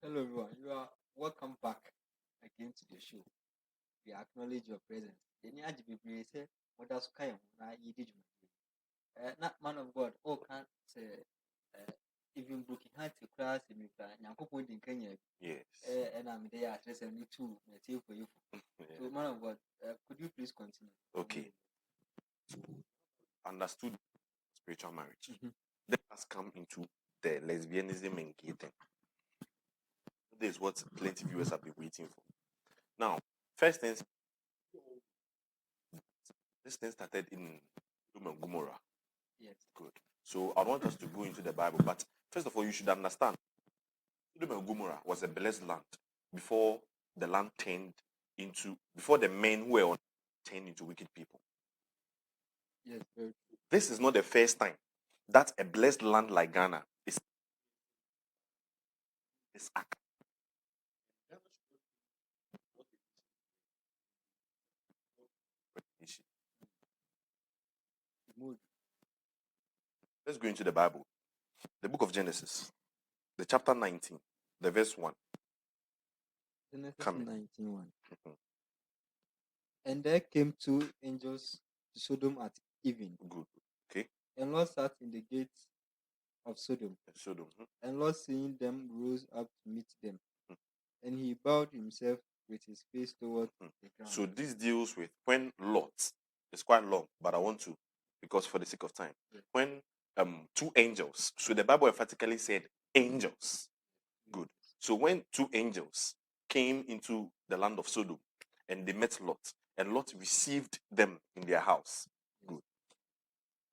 Hello, everyone. You are welcome back again to the show. We acknowledge your presence. The near GBB say, "What does Kayam na yidi jumadi?" Not man of God. Oh, can't say even booking hand to class in me. Nyankopo din Kenya. Yes. And I'm there at least me too. Me for you. So, man of God, could you please continue? Okay. Understood spiritual marriage. Mhm. Let us come into the lesbianism and gay thing. This is what plenty viewers have been waiting for. Now, first things, this thing started in Sodom and Gomorrah. Yes. Good. So I want us to go into the Bible, but first of all, you should understand Sodom and Gomorrah was a blessed land before the land before the men who were on turned into wicked people. Yes, very true. This is not the first time that a blessed land like Ghana is act. Mood. Let's go into the Bible. The book of Genesis, the chapter 19, the verse 1. Genesis Coming. 19:1. And there came two angels to Sodom at even. Good. Okay. And Lot sat in the gates of Sodom. Sodom. And Lot, seeing them, rose up to meet them. Mhm. And he bowed himself with his face towards the ground. So this deals with when Lot, it's quite long, but I want to, because for the sake of time, Yes. when two angels, so the Bible emphatically said angels. Good. So when two angels came into the land of Sodom and they met Lot, and Lot received them in their house. Yes. Good.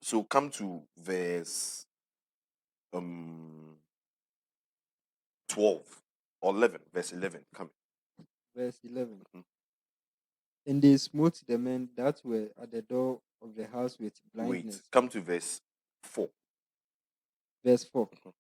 So come to verse 12 or 11, verse 11. Come. Verse 11. Mhm. And they smote the men that were at the door of the house with blindness. Wait, come to verse 4. Verse 4. Mhm.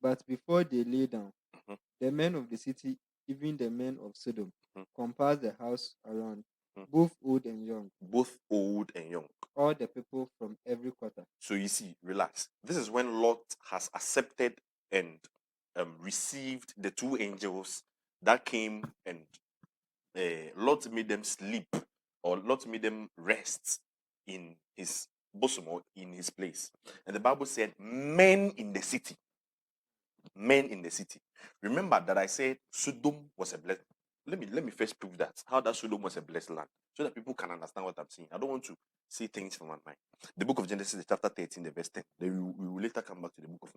But before they lay down, Mhm. the men of the city, even the men of Sodom, Mhm. compassed the house around, Mhm. both old and young, Both old and young. all the people from every quarter. So you see, relax. This is when Lot has accepted and received the two angels that came, and Lot made them sleep, or Lot made them rest in his bosom or in his place. And the Bible said, men in the city. Men in the city. Remember that I said Sodom was a blessed. Let me first prove that. How that Sodom was a blessed land, so that people can understand what I'm saying. I don't want to see things from my mind. The book of Genesis, chapter 13, the verse 10. Then we will later come back to the book of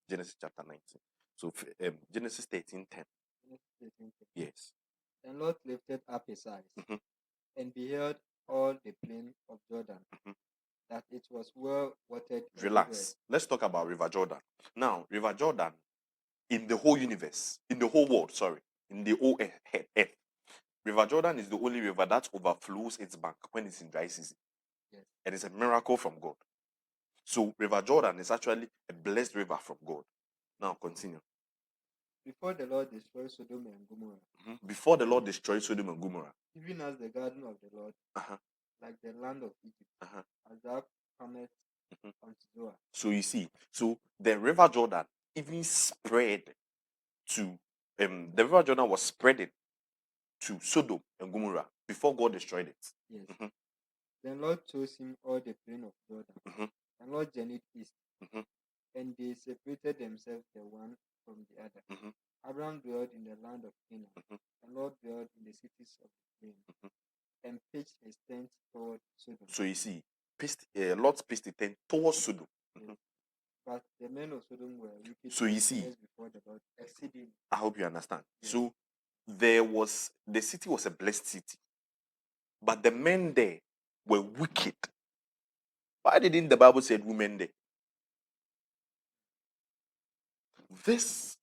Genesis chapter 19. So Genesis 13, 10. Genesis 13. Yes. And Lot lifted up his eyes Mhm. and beheld all the plain of Jordan, Mhm. that it was well watered everywhere. Relax. Let's talk about River Jordan. Now, River Jordan, in the whole universe, in the whole world, sorry, in the whole earth, River Jordan is the only river that overflows its bank when it's in dry season. Yes. And it's a miracle from God. So River Jordan is actually a blessed river from God. Now continue. Before the Lord destroyed Sodom and Gomorrah, Before the Lord destroyed Sodom and Gomorrah, even as the garden of the Lord, uh-huh, like the land of Egypt, uh-huh, as thou comest mhm. unto Zoar. So you see, so the River Jordan even spread to the River Jordan was spreading to Sodom and Gomorrah before God destroyed it. Yes. Mhm. Then Lord chose him all the plain of Jordan, Mhm. and Lord journeyed east, Mhm. and they separated themselves the one from the other. Mhm. Abraham dwelled in the land of Canaan, Mhm. and Lord dwelled in the cities of the plain, Mhm. and pitched his tent toward Sodom. So you see, Lord pitched the tent towards Sodom. Yes. But the men of Sodom were wicked So you and see, sinners before the Lord exceedingly. I hope you understand. Yes. So the city was a blessed city, but the men there were wicked. Why didn't the Bible say women there? This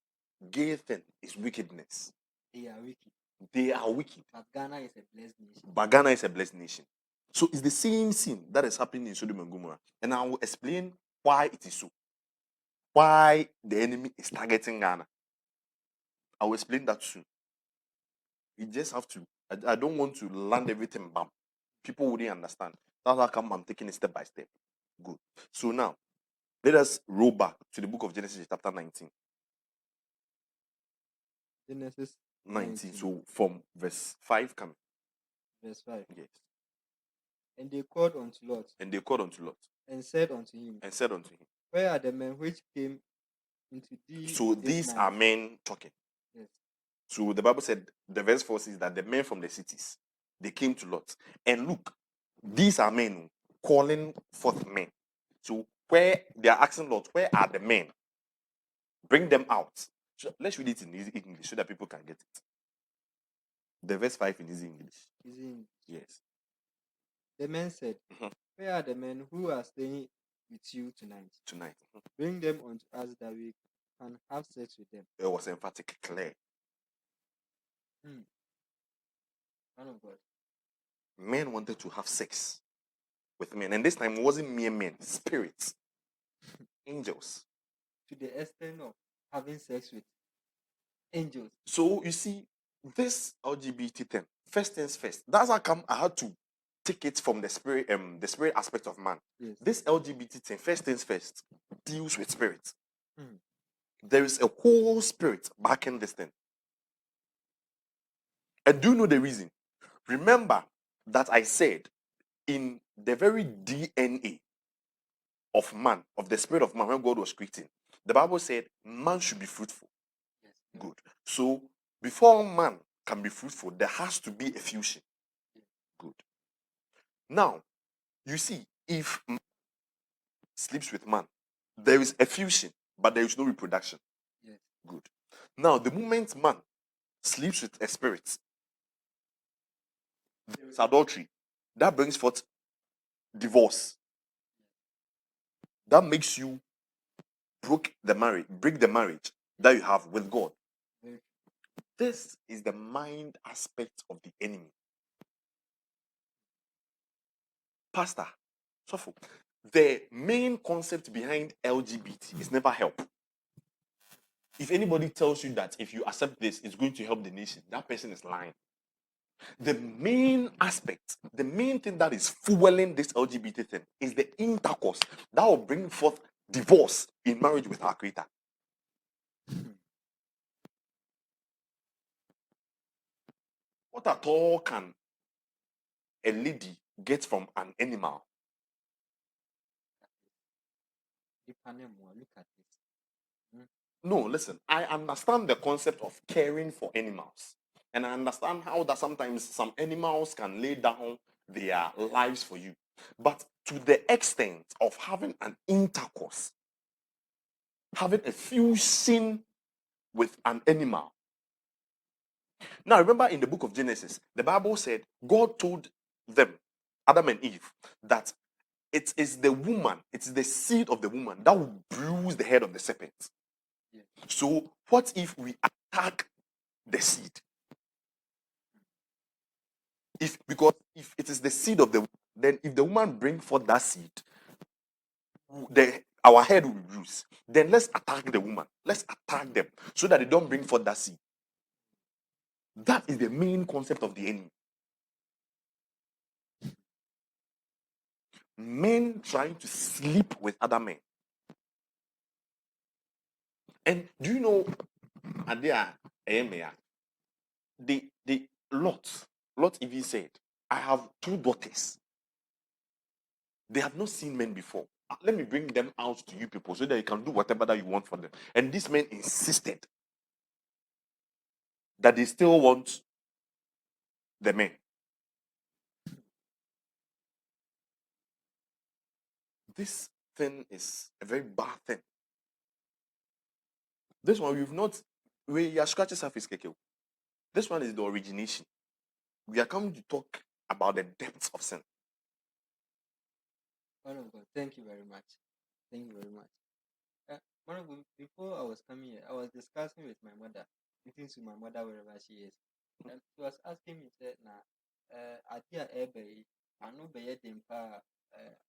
gay thing is wickedness. They are wicked. They are wicked. But Ghana is a blessed nation. But Ghana is a blessed nation. So it's the same sin that is happening in Sodom and Gomorrah. And I will explain why it is so. Why the enemy is targeting Ghana. I will explain that soon. You just have to. I don't want to land everything bam. People wouldn't understand. That's how come I'm taking it step by step. Good. So now, let us roll back to the book of Genesis, chapter 19. Genesis 19. 19, So from verse 5 coming. verse 5. Yes. And they called unto Lot, And they called unto Lot and said unto him, and said unto him. Where are the men which came into thee So this these night? are men talking. Yes. So the Bible said, the verse 4 says that the men from the cities, they came to Lot. And look, these are men calling forth men. So where they are asking Lot, where are the men? Bring them out. So let's read it in easy English so that people can get it. The verse 5 in easy English. Is in Yes. the men said, Mhm. Where are the men who are staying with you tonight? Tonight. Bring them unto us that we can have sex with them. It was emphatic, clear. Man of God. Men wanted to have sex with men. And this time it wasn't mere men, spirits, angels. To the extent of having sex with angels. So you see, this LGBT thing, first things first, that's how come I had to take it from the spirit aspect of man. Yes. This LGBT thing, first things first, deals with spirit. Hmm. There is a whole spirit backing this thing. And do you know the reason? Remember that I said in the very DNA of man, of the spirit of man, when God was creating, the Bible said man should be fruitful. Yes. Good. So before man can be fruitful, there has to be a fusion. Good. Now, you see, if man sleeps with man, there is a fusion, but there is no reproduction. Yes. Good. Now, the moment man sleeps with a spirit, there is adultery. That brings forth divorce. That makes you break the marriage that you have with God. Very This is the mind aspect of the enemy. Pastor, Sofo, the main concept behind LGBT is never help. If anybody tells you that if you accept this, it's going to help the nation, that person is lying. The main aspect, the main thing that is fueling this LGBT thing is the intercourse that will bring forth divorce in marriage with our Creator. What at all can a lady get from an animal? Look at this. No, listen, I understand the concept of caring for animals. And I understand how that sometimes some animals can lay down their lives for you. But to the extent of having an intercourse, having a fusion with an animal. Now, remember in the book of Genesis, the Bible said God told them, Adam and Eve, that it is the woman, it's the seed of the woman that will bruise the head of the serpent. Yeah. So, what if we attack the seed? Because if it is the seed of the woman, then if the woman bring forth that seed, our head will be bruised. Then let's attack the woman. Let's attack them so that they don't bring forth that seed. That is the main concept of the enemy. Men trying to sleep with other men. And do you know, Adia, the Lot even said, I have two daughters. They have not seen men before. Let me bring them out to you people so that you can do whatever that you want for them. And this man insisted that they still want the men. This thing is a very bad thing. This one we've not, we are scratching surface, Keke. This one is the origination. We are coming to talk about the depths of sin. Man of God, thank you very much. Thank you very much. Man of God, before I was coming here, I was discussing with my mother, speaking to my mother wherever she is. And she was asking me, said, nah, idea ebe, I know be them pa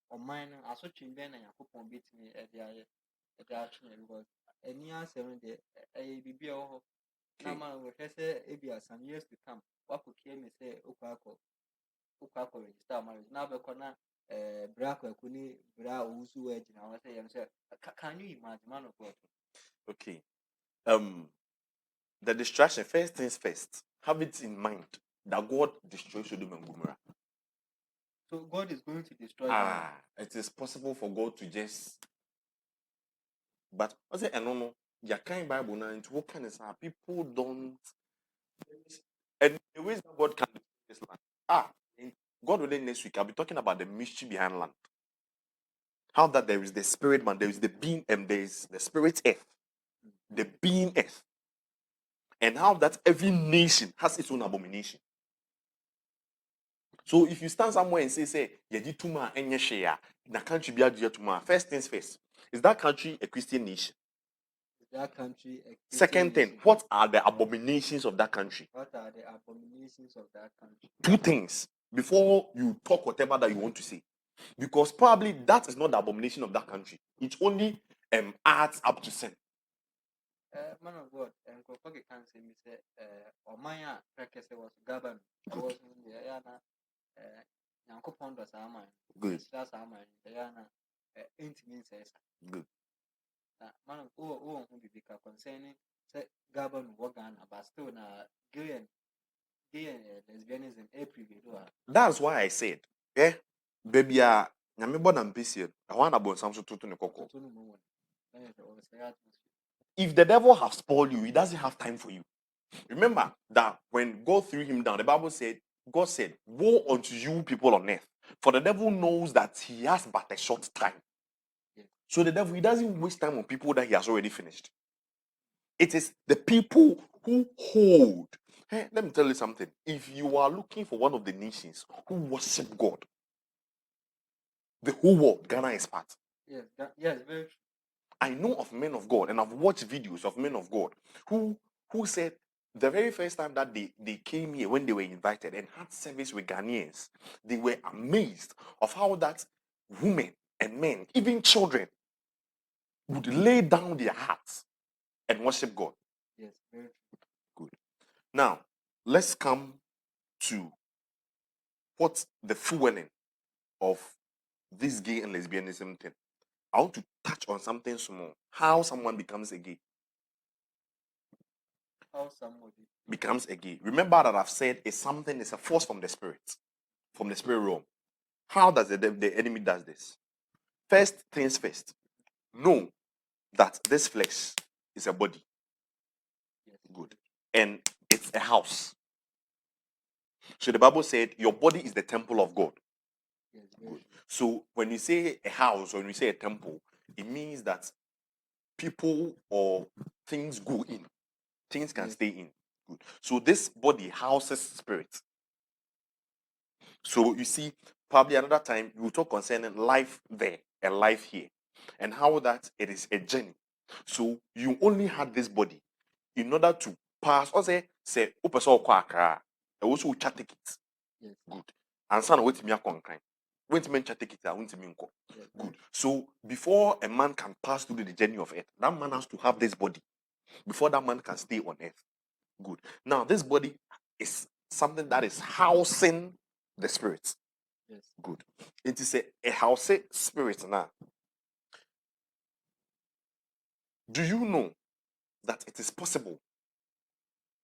or mine, I saw children and I could beat me at the action because any answer in the a BB or now, man, we say, some years to come, what could hear me say, ukako register marriage now bekona bra kwakuni bra usu edge na say can you imagine, man of God? Okay. The distraction, first things first, have it in mind that God destroys Sodom and Gomorrah. So God is going to destroy them. It is possible for God to just. But I say, I don't know. Your kind Bible now, into what kind of stuff people don't. And the ways that God can destroy this land. God willing, next week I'll be talking about the mystery behind land. How that there is the spirit man, there is the being, and there is the spirit earth, the being earth, and how that every nation has its own abomination. So if you stand somewhere and say, Yedi Tuma and Yeshaya, the country be Tuma, first things first, is that country a Christian nation? Is that country a Christian Second thing, nation? what are the abominations of that country? What are the abominations of that country? Two things before you talk whatever that you want to say. Because probably that is not the abomination of that country. It only adds up to sin. Man of God, and Kokoki can say, me say, Omaya, Prekese was governed. I was in the Ayana, Yankopon was our mind. Good. That's our mind. Ayana, intimate says. Good. Man of who be concerning, say, govern Wagan, but still, gay and lesbianism, April. That's why I said, baby, nyame bɔ na mpesi I want to some so to ne kɔkɔ. If the devil has spoiled you, he doesn't have time for you. Remember that when God threw him down, the Bible said, God said, woe unto you people on earth, for the devil knows that he has but a short time. So the devil, he doesn't waste time on people that he has already finished. It is the people who hold. Hey, let me tell you something. If you are looking for one of the nations who worship God, the whole world, Ghana is part. Yes, very true. I know of men of God, and I've watched videos of men of God who said the very first time that they came here, when they were invited and had service with Ghanaians, they were amazed of how that women and men, even children, would lay down their hearts and worship God. Yes, very true. Good. Now, let's come to what's the fueling of this gay and lesbianism thing. I want to touch on something small. How someone becomes a gay. How somebody Becomes a gay. Remember that I've said it's a force from the spirit realm. How does the enemy does this? First things first, know that this flesh is a body. Yes. Good. And it's a house. So the Bible said your body is the temple of God. Yes, good. So when you say a house or when you say a temple, it means that people or things go in. Things can stay in. Good. So this body houses spirit. So you see, probably another time we will talk concerning life there and life here, and how that it is a journey. So you only had this body in order to pass. Or say upeso kwa Accra, also chat tickets. Yes. Good. And son wait me a conquer. Wait me chat ticket. I want me unko. Good. So before a man can pass through the journey of earth, that man has to have this body. Before that man can stay on earth. Good. Now this body is something that is housing the spirit. Yes. Good. It is a house spirit now. Do you know that it is possible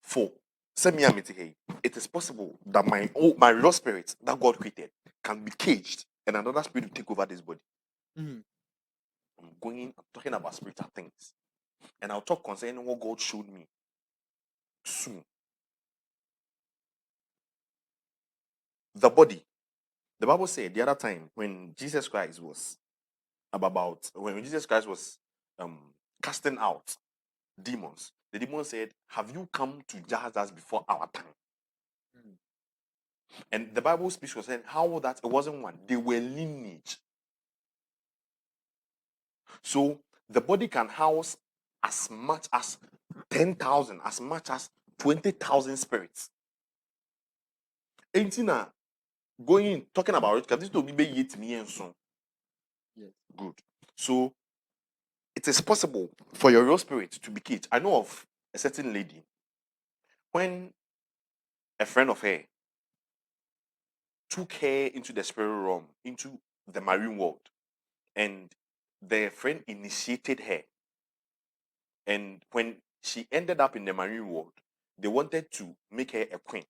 for it is possible that my real spirit that God created can be caged and another spirit will take over this body? Mm. I'm talking about spiritual things. And I'll talk concerning what God showed me soon. The body. The Bible said the other time when Jesus Christ was casting out demons, the demon said, have you come to judge us before our time? Mm. And the Bible speaks concerning how that it wasn't one, they were lineage. So the body can house as much as 10,000, as much as 20,000 spirits. 18 going talking about it, because this will be yet me and so. Yes. Good. So it is possible for your real spirit to be caged. I know of a certain lady when a friend of her took her into the spirit realm, into the marine world, and the friend initiated her. And when she ended up in the marine world. They wanted to make her a queen,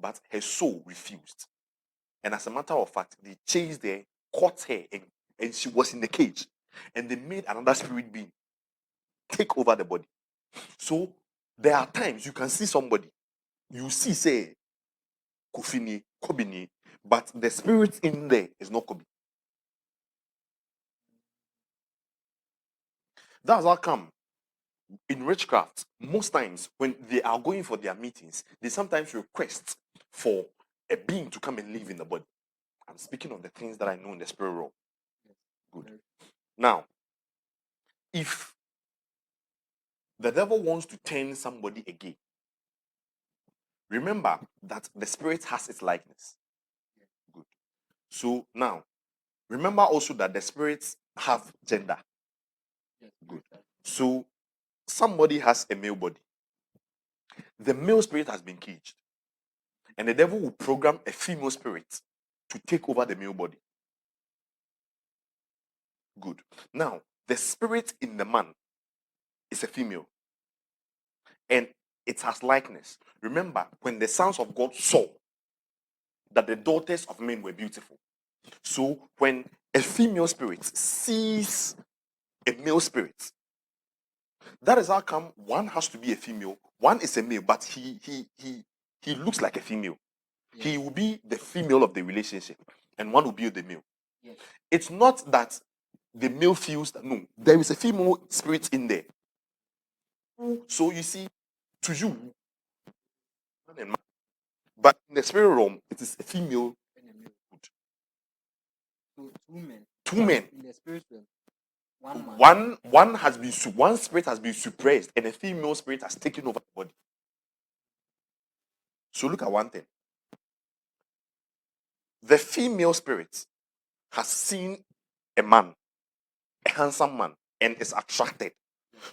but her soul refused. And as a matter of fact, they chased her, caught her, and she was in the cage. And they made another spirit being take over the body. So there are times you can see somebody, you see, say, Kofini, Kobini, but the spirit in there is not Kobi. That's how come in witchcraft, most times when they are going for their meetings, they sometimes request for a being to come and live in the body. I'm speaking of the things that I know in the spirit realm. Good. Now, if the devil wants to turn somebody again, remember that the spirit has its likeness. Good. So now, remember also that the spirits have gender. Good. So somebody has a male body. The male spirit has been caged. And the devil will program a female spirit to take over the male body. Good. Now, the spirit in the man is a female. And it has likeness. Remember, when the sons of God saw that the daughters of men were beautiful. So when a female spirit sees a male spirit, that is how come one has to be a female, one is a male, but he looks like a female. Yes. He will be the female of the relationship, and one will be the male. Yes. It's not that the male feels that no, there is a female spirit in there. So you see, to you, man and man, but in the spirit realm, it is a female and a male. So two men in the spirit realm. One spirit has been suppressed, and a female spirit has taken over the body. So look at one thing. The female spirit has seen a man, a handsome man, and is attracted.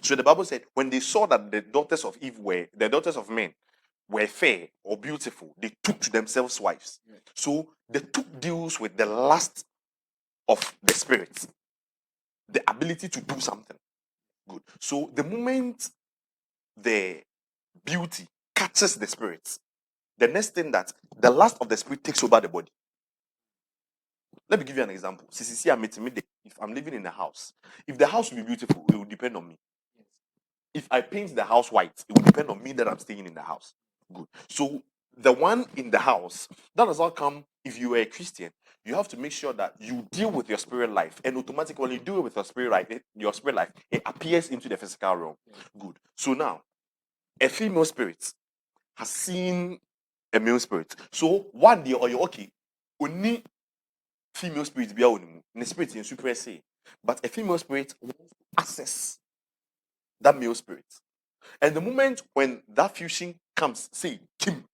So the Bible said, when they saw that the daughters of men were fair or beautiful, they took to themselves wives. Yeah. So they took deals with the lust of the spirit, the ability to do something good. So the moment the beauty catches the spirit, the next thing that the lust of the spirit takes over the body. Let me give you an example. If I'm living in a house, if the house will be beautiful, it will depend on me. If I paint the house white, it will depend on me that I'm staying in the house. Good. So the one in the house, that does not come if you are a Christian. You have to make sure that you deal with your spirit life, and automatically when you deal with your spirit life, it appears into the physical realm. Good. So now, a female spirit has seen a male spirit. So one day, or you're okay, only female spirit be out in the spirit in super say, but a female spirit wants to access that male spirit. And the moment when that fusion comes, say Kim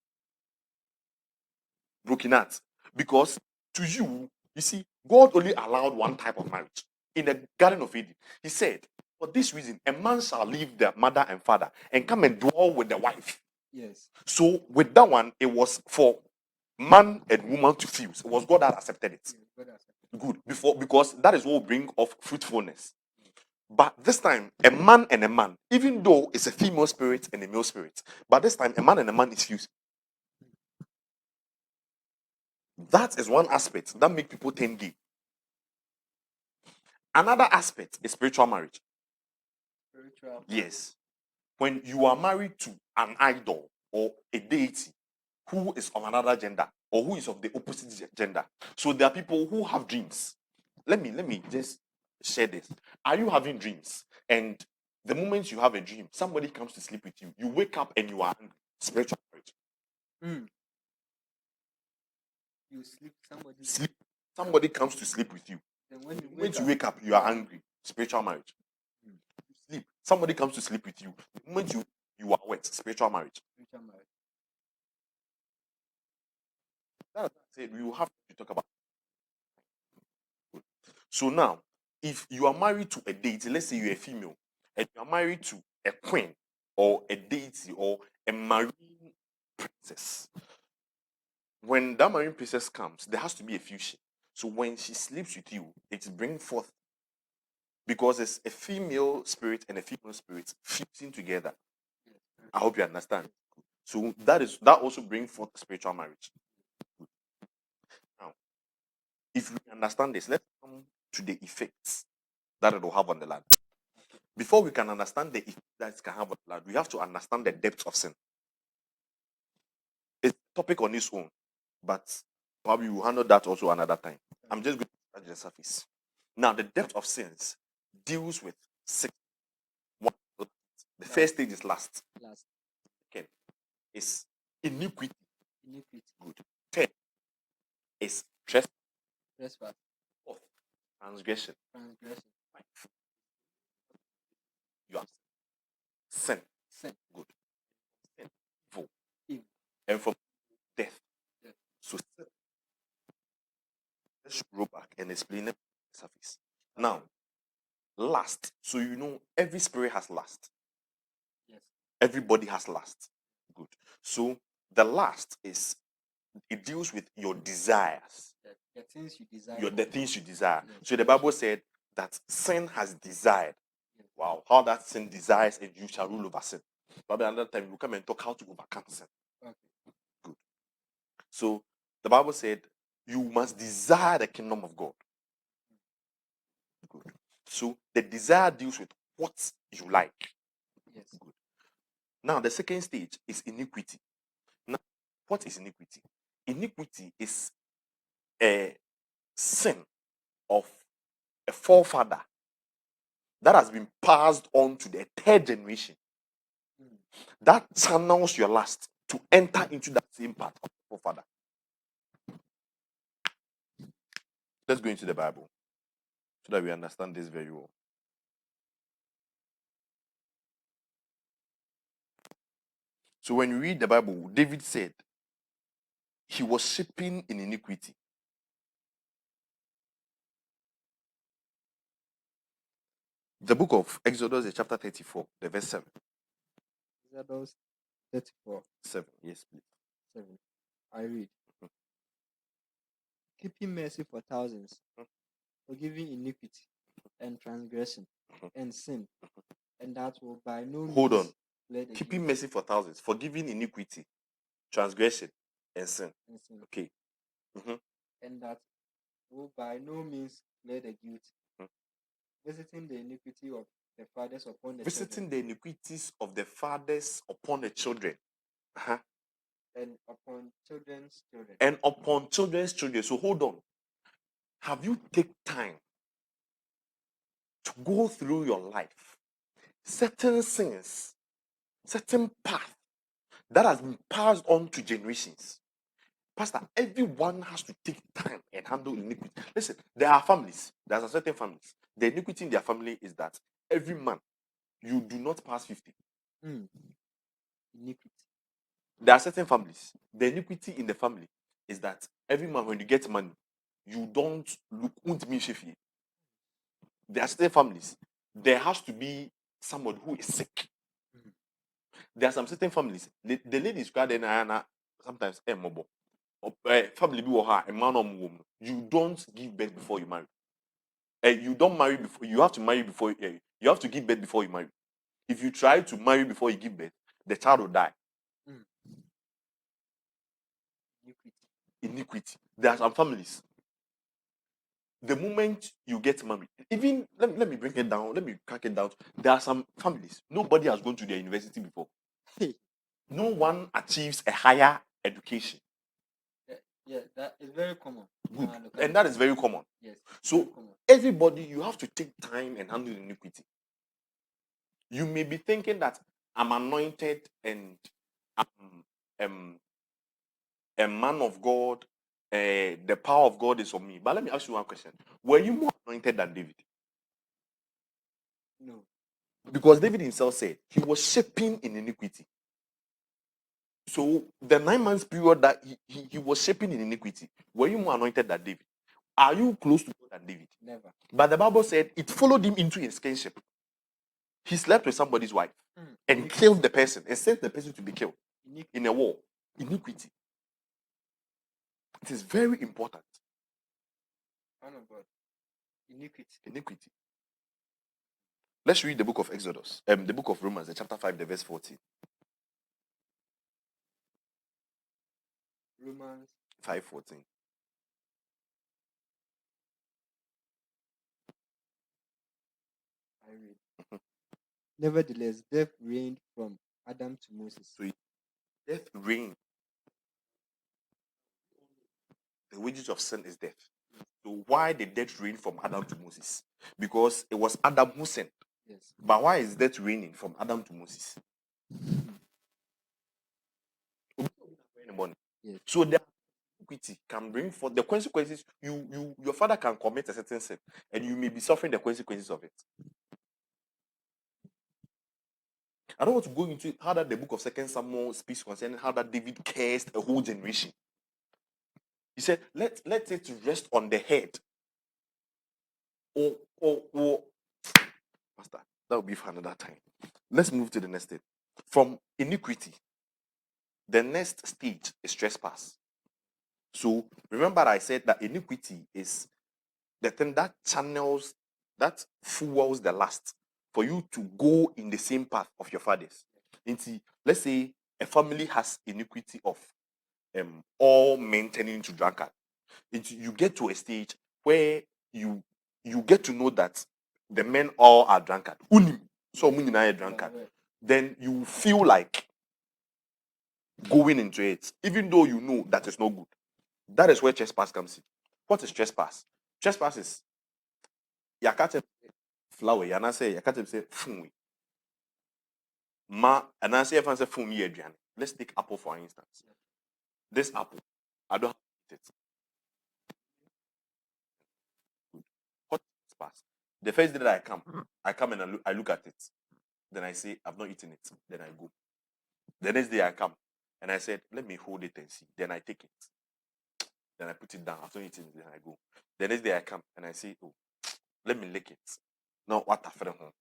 broken heart, because to you, you see, God only allowed one type of marriage in the Garden of Eden. He said, for this reason, a man shall leave their mother and father and come and dwell with the wife. Yes. So with that one, it was for man and woman to fuse. It was God that accepted it. Good. Because that is what will bring of fruitfulness. But this time, a man and a man, even though it's a female spirit and a male spirit, but this time a man and a man is fused. That is one aspect that makes people turn gay. Another aspect is spiritual marriage. Spiritual. Yes. When you are married to an idol or a deity who is of another gender or who is of the opposite gender. So there are people who have dreams. Let me just share this. Are you having dreams? And the moment you have a dream, somebody comes to sleep with you. You wake up and you are angry. Spiritual marriage. You sleep, somebody comes to sleep with you. Then when you wake up, you are angry. Spiritual marriage. You sleep. Somebody comes to sleep with you. The moment you are wet. Spiritual marriage. Spiritual marriage. That's it. We will have to talk about. So now, if you are married to a deity, let's say you're a female, and you are married to a queen or a deity or a marine princess, when that marine princess comes, there has to be a fusion. So when she sleeps with you, it brings forth because it's a female spirit and a female spirit fusing together. I hope you understand. So that also brings forth spiritual marriage. Now, if we understand this, let's come to the effects that it will have on the land. Before we can understand the effects that it can have on the land, we have to understand the depth of sin. It's a topic on its own, but probably we'll handle that also another time. I'm just going to scratch the surface. Now, the depth of sins deals with six. One, the first stage is lust. Second is iniquity. Good. Third is trespass. Fourth, transgression. Fifth, you have sin. Good. Sin. Evil. And from death. So let's roll back and explain it on the surface. Now, lust. So you know every spirit has lust. Yes. Everybody has lust. Good. So the lust is, it deals with your desires. The things you desire. The things you desire. Yes. So the Bible said that sin has desired. Yes. Wow, how that sin desires and you shall rule over sin. But another time we'll come and talk how to overcome sin. Okay. Good. So the Bible said you must desire the kingdom of God. Good. So the desire deals with what you like. Yes. Good. Now the second stage is iniquity. Now, what is iniquity? Iniquity is a sin of a forefather that has been passed on to the third generation. That channels your lust to enter into that same path of the forefather. Let's go into the Bible so that we understand this very well. So when you read the Bible, David said he was shaping in iniquity. The book of Exodus, chapter 34, the verse 7. Exodus 34. 7, yes, please. 7. I read. Keeping mercy for thousands, forgiving iniquity and transgression and sin, and that will by no means Hold on. let the Keeping guilty mercy for thousands, forgiving iniquity, transgression, and sin. Okay. And that will by no means let the guilty, visiting the iniquity of the fathers upon the Visiting children, the iniquities of the fathers upon the children. and upon children's children. And upon children's children. So hold on. Have you taken time to go through your life? Certain sins, certain path that has been passed on to generations. Pastor, everyone has to take time and handle iniquity. Listen, there are families. There are certain families. The iniquity in their family is that every man, you do not pass 50. Iniquity. There are certain families. The iniquity in the family is that every man, when you get money, you don't look. There are certain families. There has to be somebody who is sick. There are some certain families. The ladies cry then sometimes mobile. Family be a man or woman. You don't give birth before you marry. You don't marry before. You have to marry before. You have to give birth before you marry. If you try to marry before you give birth, the child will die. Iniquity. There are some families. The moment you get married, even let me bring it down. Let me crack it down. There are some families. Nobody has gone to their university before. No one achieves a higher education. Yeah, that is very common. Good. And that is very common. Yes. So everybody, you have to take time and handle iniquity. You may be thinking that I'm anointed and I'm a man of God, the power of God is on me. But let me ask you one question. Were you more anointed than David? No. Because David himself said he was shaping in iniquity. So the 9 months period that he was shaping in iniquity, were you more anointed than David? Are you close to God than David? Never. But the Bible said it followed him into his kinship. He slept with somebody's wife and killed the person and sent the person to be killed in a war. Iniquity. It is very important. Man of God. Iniquity. Iniquity. Let's read the book of Exodus, the book of Romans, the chapter 5, the verse 14. Romans 5:14. I read. Nevertheless, death reigned from Adam to Moses. So death reigned. The wages of sin is death. So why did death reign from Adam to Moses? Because it was Adam who sinned. Yes. But why is death reigning from Adam to Moses? Yes. So the iniquity can bring forth the consequences. Your father can commit a certain sin, and you may be suffering the consequences of it. I don't want to go into how that the book of Second Samuel speaks concerning how that David cursed a whole generation. He said, let it rest on the head. Or Pastor, that will be for another time. Let's move to the next step. From iniquity, the next stage is trespass. So remember I said that iniquity is the thing that channels, that fuels the lust for you to go in the same path of your fathers. Let's say a family has iniquity of all men turning into drunkard. You get to a stage where you get to know that the men all are drunkard. So many are drunkard. Then you feel like going into it, even though you know that is not good. That is where trespass comes in. What is trespass? Trespass is yakate flower, yana say yakate say funwi. Ma and I say if I say funwi adrian. Let's take apple for instance. This apple, I don't have to eat it. What is trespass? The first day that I come and I look at it. Then I say, I've not eaten it. Then I go. The next day I come and I said, let me hold it and see. Then I take it. Then I put it down. After eating it, then I go. The next day I come and I say, oh, let me lick it. Now what I feel home.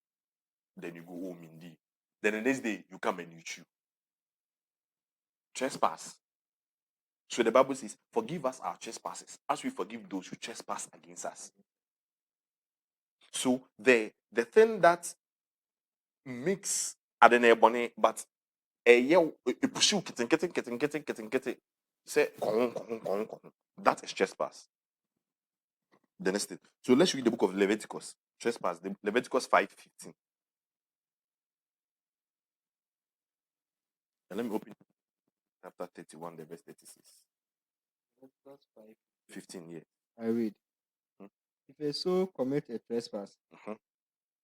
Then you go, oh, Mindy. Then the next day you come and you chew. Trespass. So the Bible says, forgive us our trespasses as we forgive those who trespass against us. So the thing that makes Adenebone, but push you getting say that is trespass. The next thing. So let's read the book of Leviticus. Trespass, Leviticus 5:15. And let me open chapter 31, the verse 36. Leviticus 15, yeah. I read. If a soul commit a trespass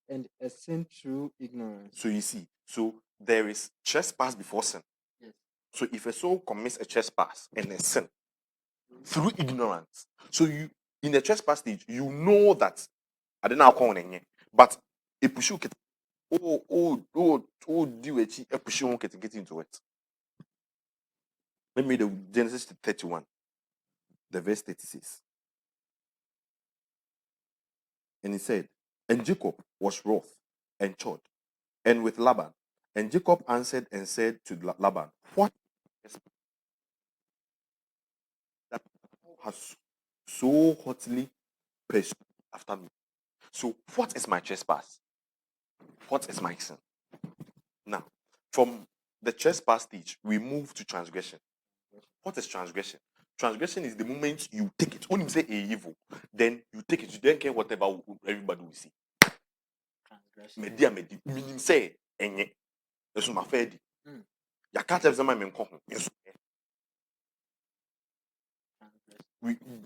and a sin through ignorance. So you see, so there is trespass before sin. Yes. So if a soul commits a trespass and a sin through ignorance, so you in the trespass stage, you know that I don't know, but a push you do it, a push you get into it. Let me read the Genesis 31, the verse 36. And he said, and Jacob was wroth and chid, and with Laban. And Jacob answered and said to Laban, what that has so hotly pursued after me? So what is my trespass? What is my sin? Now, from the trespass stage, we move to transgression. What is transgression? Transgression is the moment you take it. When you say a evil, then you take it. You don't care whatever everybody will see. Media, meaning say, enye. Eso ma fair di. Ya can't have some men come.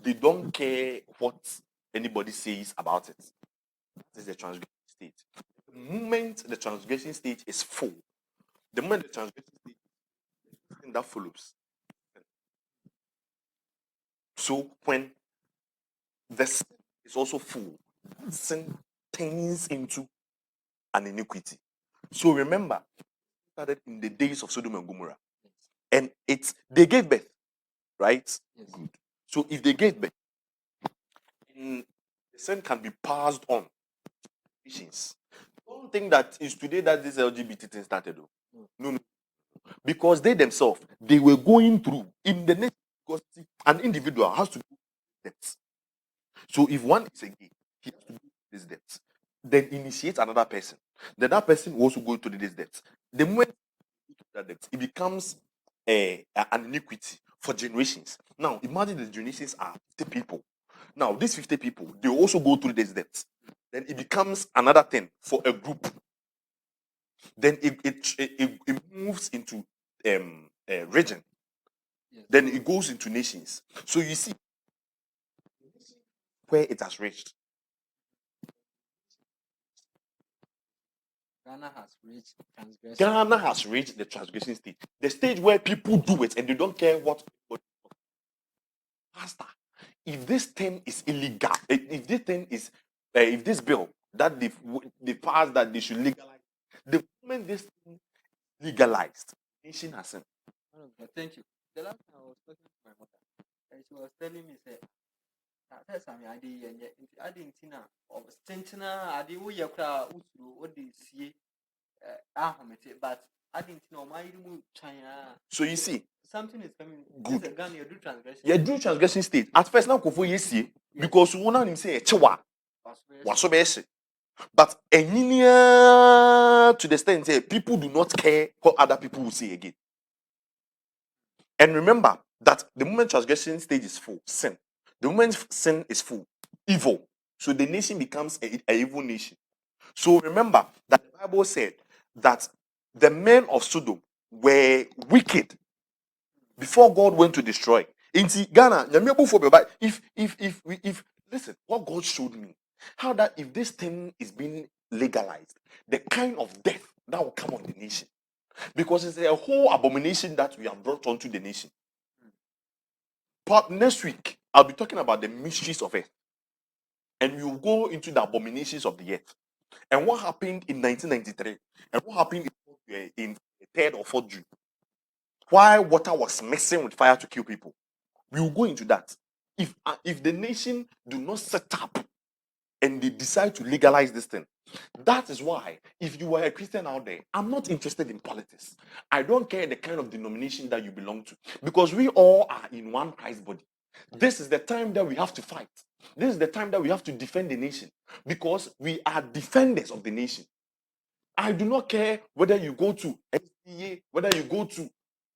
They don't care what anybody says about it. This is the transgression stage. The moment the transgression stage is full, the moment the transgression stage is that follows. So when the sin is also full, sin turns into an iniquity. So remember, started in the days of Sodom and Gomorrah, and they gave birth, right? Yes. Good. So if they gave birth, the sin can be passed on. Don't think that it's today that this LGBT thing started. No. Because they themselves, they were going through in the next, because an individual has to do debts. So if one is a gay, he has to do this debt. then initiate another person. Then that person will also go to this debt. The moment that debt, it becomes an iniquity for generations. Now, imagine the generations are 50 people. Now, these 50 people, they also go through this debt. Then it becomes another thing for a group. Then it moves into a region. Yes. Then it goes into nations. So you see where it has reached. Ghana has reached transgression. Ghana has reached the transgression stage. The stage where people do it and they don't care what. Pastor, if this thing is illegal, if this thing is, if this bill that they passed that they should legalize, the moment this thing legalized, nation has sinned. Thank you. The last time I was talking to my mother, and she was telling me, say, that's I mean, I didn't know, or Stentina, I didn't know crowd, what they see, but I didn't know my China. So you see, Something is coming. good. It's a gun, you do transgression. You do transgression state. At first, now go for yes, because one of them say chewa was so. But to the extent say people do not care what other people will say again. And remember that the moment transgression stage is full, sin. The moment sin is full, evil. So the nation becomes a evil nation. So remember that the Bible said that the men of Sodom were wicked before God went to destroy. In Ghana, if listen, what God showed me, how that if this thing is being legalized, the kind of death that will come on the nation, because it's a whole abomination that we have brought onto the nation. But next week, I'll be talking about the mysteries of earth, and we will go into the abominations of the earth, and what happened in 1993, and what happened in 3rd or 4th June, why water was mixing with fire to kill people. We will go into that. If the nation do not set up and they decide to legalize this thing, that is why if you are a Christian out there, I'm not interested in politics. I don't care the kind of denomination that you belong to, because we all are in one Christ body. This is the time that we have to fight. This is the time that we have to defend the nation, because we are defenders of the nation. I do not care whether you go to SDA, whether you go to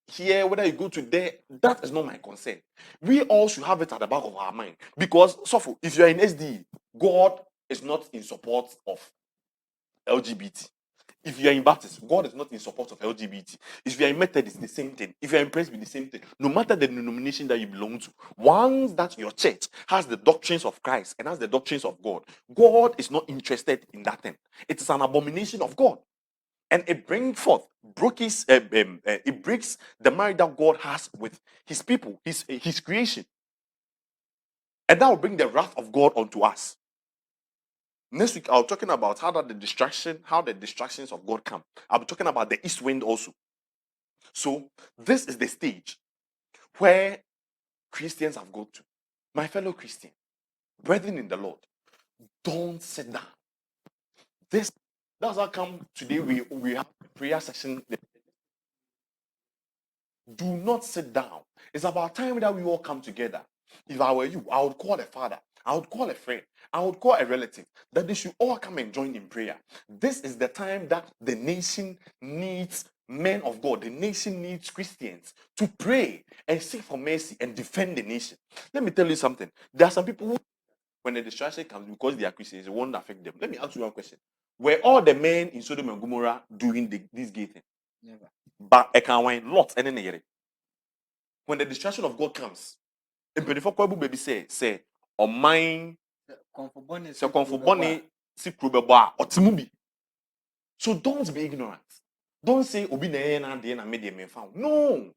here, whether you go to there. That is not my concern. We all should have it at the back of our mind, because so if you are in SDE, God is not in support of LGBT. If you are in Baptist, God is not in support of LGBT. If you are in Methodist, it's the same thing. If you are in Presbyterian, the same thing. No matter the denomination that you belong to, once that your church has the doctrines of Christ and has the doctrines of God, God is not interested in that thing. It is an abomination of God, and it brings forth, it breaks the marriage that God has with His people, His creation, and that will bring the wrath of God onto us. Next week, I'll be talking about how the distractions of God come. I'll be talking about the east wind also. So this is the stage where Christians have got to. My fellow Christian, brethren in the Lord, don't sit down. That's how come today we have a prayer session. Do not sit down. It's about time that we all come together. If I were you, I would call a father, I would call a friend, I would call a relative, that they should all come and join in prayer. This is the time that the nation needs men of God. The nation needs Christians to pray and seek for mercy and defend the nation. Let me tell you something. There are some people who, when the distraction comes because they are Christians, it won't affect them. Let me ask you one question. Were all the men in Sodom and Gomorrah doing this gay thing? Never. But I can wine lots and then when the distraction of God comes, mpanyinfoɔ kɔ abu baby say ɔman sɛ kɔnfo bɔne si kuro bɛbɔ a ɔte mu bi. So don't be ignorant. Don't say obi na ɛyɛ n'adeɛ na me deɛ me nfa ho. No,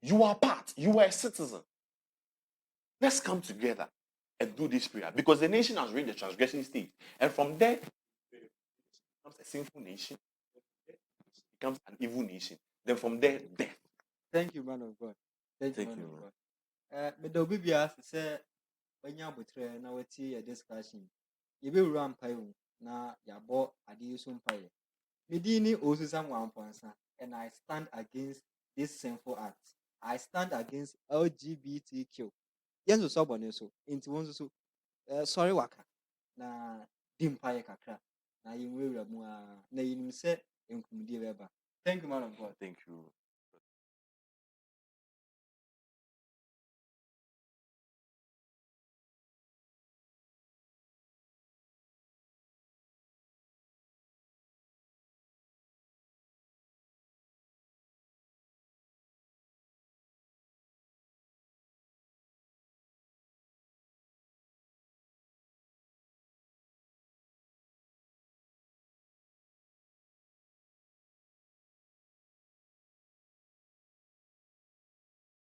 you are part. You are a citizen. Let's come together and do this prayer, because the nation has reached the transgression stage, and from there it becomes a sinful nation, it becomes an evil nation. Then from there, death. Thank you, man of God. Thank you, man of God. But the baby has to say, when you are now it's a discussion. You will run pie na ya bo adi sum pie. Medini also someone ponsa, and I stand against this sinful act. I stand against LGBTQ. Yes, so bonnet so into one so sorry waka. Na di mpaeɛ kakra na yɛnwurawura mu a na yɛnim sɛ nkumdie bɛba. Thank you, man of God. Thank you.